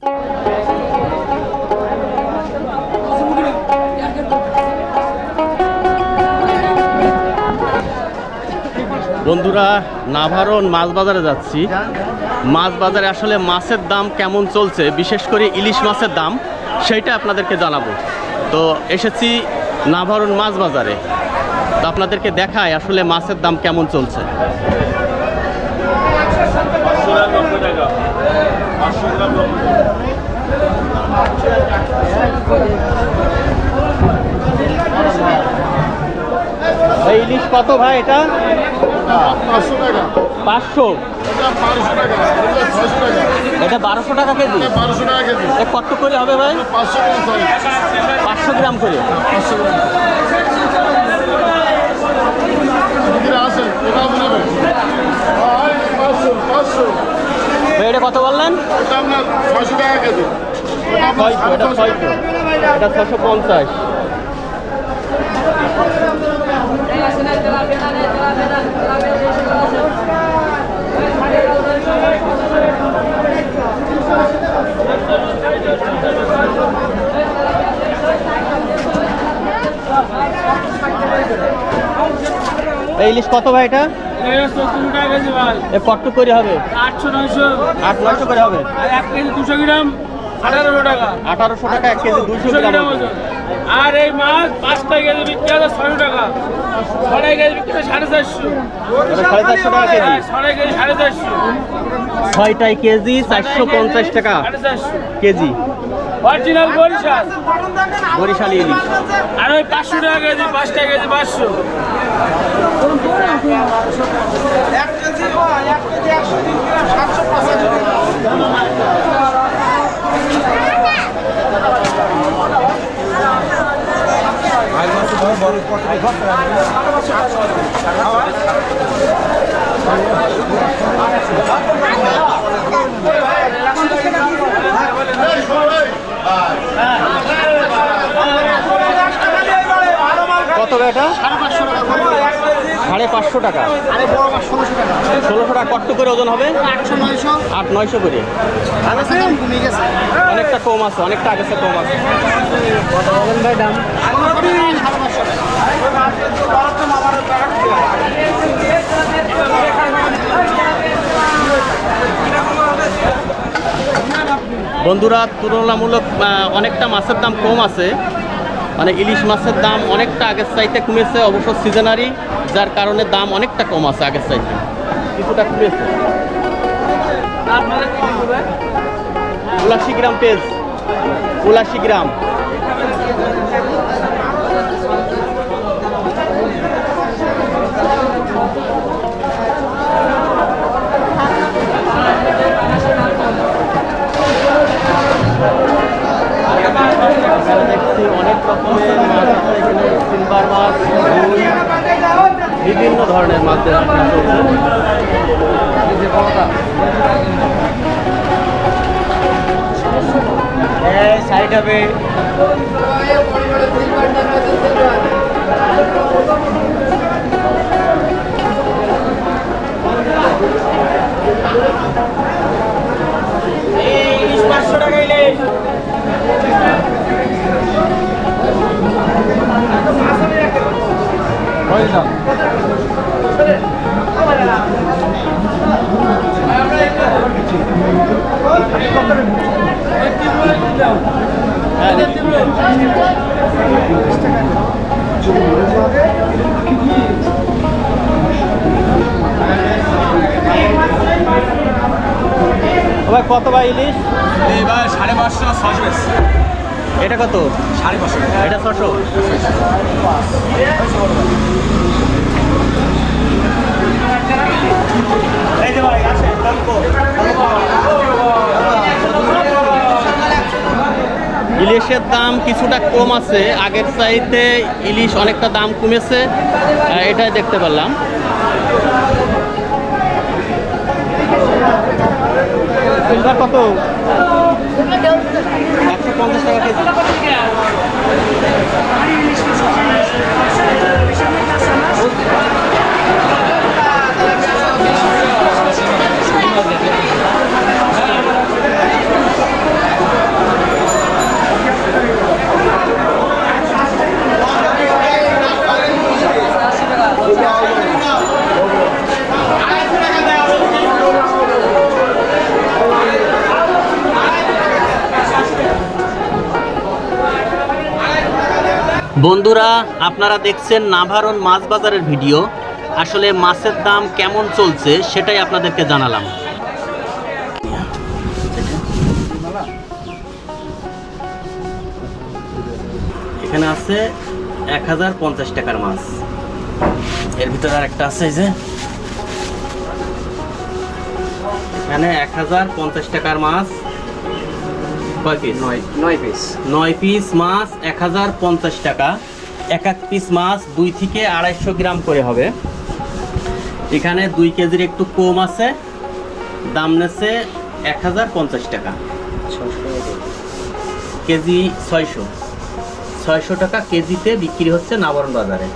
বন্ধুরা, নাভারন মাছ বাজারে যাচ্ছি। মাছ বাজারে আসলে মাছের দাম কেমন চলছে, বিশেষ করে ইলিশ মাছের দাম, সেইটা আপনাদেরকে জানাবো। তো এসেছি নাভারন মাছ বাজারে, তো আপনাদেরকে দেখায় আসলে মাছের দাম কেমন চলছে। ভাই ইলিশ কত ভাই? এটা 500 টাকা। 500? এটা 1200 টাকা কেজি। 1200 টাকা কেজি। কত করে হবে ভাই? 500 গ্রাম। 500 গ্রাম করে। 500 গ্রাম। আছে এটা নেবে। 500। এটা কত বললেন? এটা আপনার 600 টাকা কেজি। এটা 600। এটা 650। ইলিশ কত ভাই? এটা 70 টাকা কেজি ভাই। কত করে হবে? 800-900 করে হবে। আর 1 কেজি 200 গ্রাম 1800 টাকা। 1800 টাকা 1 কেজি 200 গ্রাম ওজন। আর এই মাছ 5টা কেজি বিক্রি হয় 600 টাকা। 6টা কেজি বিক্রি হয় 450। 450 টাকা কেজি। 6টা কেজি 450। 6টাই কেজি 450 টাকা কেজি। অরিজিনাল বরিশাল। বরিশালি ইলিশ। আর ওই 500 টাকা কেজি, 5টা কেজি 500। কত এটা? 550 টাকা। 1600 টাকা। কত করে ওজন হবে? 800-900 করে। অনেকটা কম আছে, অনেকটা আগে কম আছে। ভাই দাম বন্ধুরা, তুলনামূলক অনেকটা মাছের দাম কম আছে। মানে ইলিশ মাছের দাম অনেকটা আগের চাইতে কমেছে, অবশ্য সিজনারি, যার কারণে দাম অনেকটা কম আছে আগের চাইতে, কিছুটা কমেছে। 79 গ্রাম পেজ, 79 গ্রাম। দেখছি অনেক রকমের মাছ আছে এখানে, সিলভার মাছ, রুই, বিভিন্ন ধরনের মাছ সাইড হবে। ভাই কত ভাই ইলিশ? এইবার 550-600। এটা কত? 550। এটা 600। ইলিশের দাম কিছুটা কম আছে, আগের চাইতে ইলিশ অনেকটা দাম কমেছে, এটাই দেখতে পারলাম। সিলভার কত? 150 টাকা কেজি। বন্ধুরা, আপনারা দেখছেন নাভারণ মাছ বাজারের ভিডিও। আসলে মাছের দাম কেমন চলছে সেটাই আপনাদেরকে জানালাম। এখানে আছে 1050 টাকার মাছ। এর ভিতরে আর একটা আছে, এই যে এখানে 1050 টাকার মাছ। কয় পিস? 9 পিস মাছ 1050 টাকা। এক এক পিস মাছ 2 থেকে 250 গ্রাম করে হবে। এখানে 2 কেজির একটু কম আছে, দাম নেছে 1050 টাকা। কেজি 600 টাকা কেজিতে বিক্রি হচ্ছে নাভারণ বাজারে।